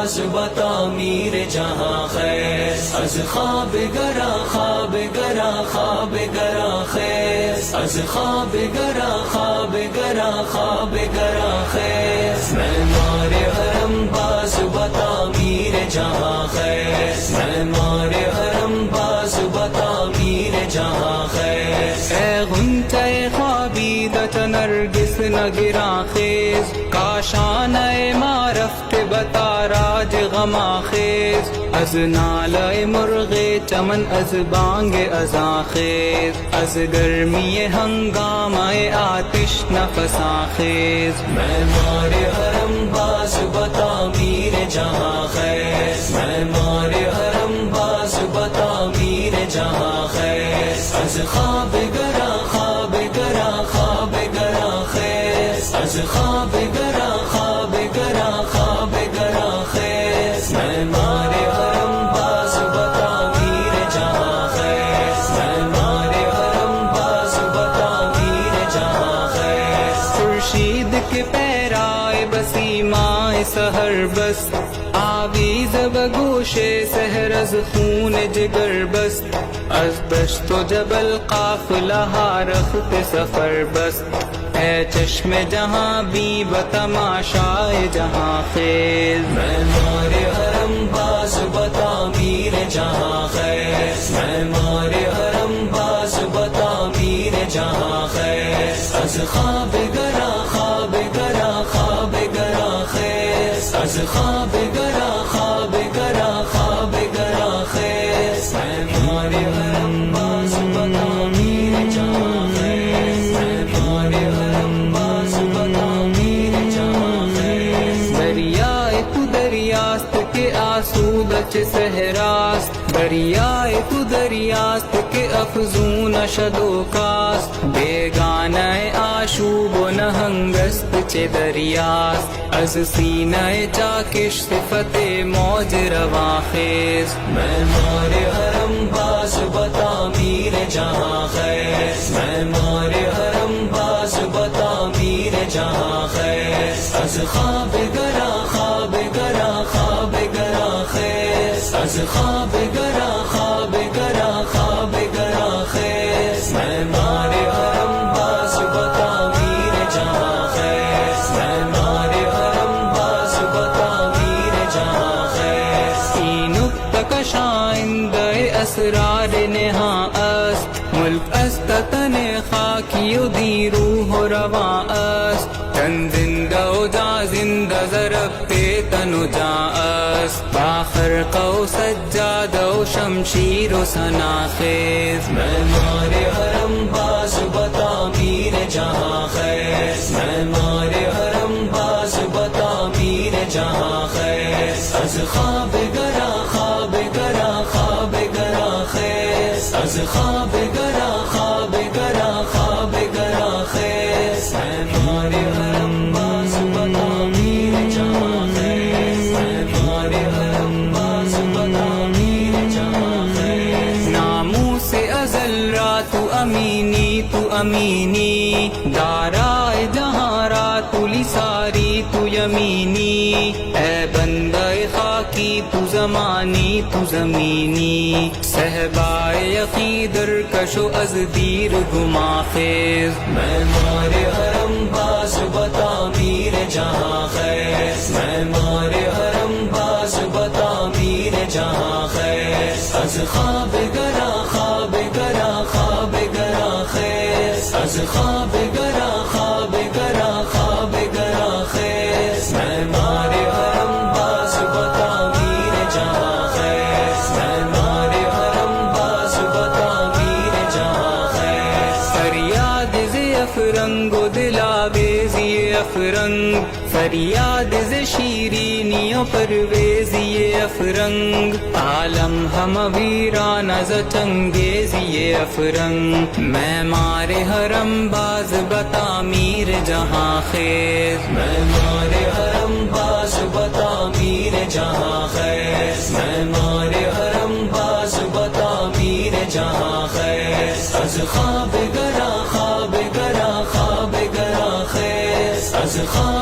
باز بتا میر جہاں خیز از خواب گرا خواب گرا خواب گرا خیز از خواب گرا خواب گرا خواب گرا خیز معمار حرم باز بتا میر جہاں خیز معمار حرم باز بتا میر جہاں خیز اے غنچہ خوابیدہ نرگس نگراں خیز کاشانہ معرفت بتا راج غما خیز از نالہ مرغ چمن از بانگ ازاں خیز از گرمی ہنگامہ آتش نفساں خیز معمار حرم باز بتا میر جہاں خیز معمار حرم باز بتا میر جہاں خیز از خواب گرا خواب گرا خواب گرا خیز از خواب گرا خواب گرا خواب گرا خیز معمار حرم باز بتا میر جہاں خیز معمار حرم باز بتا میر جہاں خیز خورشید کے پیرائے بسی ماہ سحر بس آویز بگوش سحر از خون جگر بس از دشت و جبل قافلہ رخت سفر بس اے چشم جہاں بھی بتماشائے جہاں خیز معمار حرم باز بتا میر جہاں خیز معمار حرم باز بتا میر جہاں خیز از خواب گرا خواب گرا خواب گرا خیز از خواب گرا خواب گرا خواب گرا خیز معمار حرم باز بتا میر جہاں خیز معمار حرم باز بتا میر جہاں خیز دریائے تو دریاست کے آسودہ صحراست دریائے تو دریاست کے افزون شد و کاست بیگانہ آشوب و نہنگست چے دریاست از سینہ چاکش صفت موج رواں خیز معمار حرم باز بتا میر جہاں خیز معمار حرم باز بتا میر جہاں خیز از خواب گرا خواب گرا خواب گرا خیز از خواب گرا خواب گرا خواب گرا خیز معمار حرم باز بتا میر جہاں خیز معمار حرم باز بتا میر جہاں خیز این نقطہ کشائندہ اسرار نہاں است ملک است تن خاکی و دی روح و رواں است تن زندہ و جا زندہ ضرب تن و جا است باخر قو سجاد و شمشیر و ثنا خیز معمار حرم باز بتا میر جہاں خیز معمار حرم باز بتا میر جہاں خیز از خواب گرا خواب گرا خواب گرا خیز از خواب گرا خواب گرا خواب گرا خیز معمار حرم باز بتا میر جہاں خیز معمار حرم باز بتا میر جہاں خیز ناموں سے ازل را تو امینی تو امینی دارائے جہاں را تو لساری تو یمینی اے بندہ خاکی تو زمانی تو زمینی صحبائے یقیدر کشو از دیر گما خیز معمار حرم باز بتا میر جہاں خیز معمار حرم باز بتا میر جہاں خیز از خواب گرا خواب گرا خواب گرا خیز از خواب گرا خواب گرا خواب گرا خیز معمار حرم باز بتا میر جہاں خیز معمار حرم باز بتا میر جہاں خیز فریاد ز افرنگ و دلاویزی افرنگ فریاد ز شیرینی و پرویزی افرنگ عالم ہم ویران ز چنگیزی افرنگ معمار حرم باز بتا میر جہاں خیز معمار حرم باز بتا میر جہاں خیز معمار حرم باز بتا میر جہاں خیز از خواب گرا خواب گرا خواب گرا خیز از خواب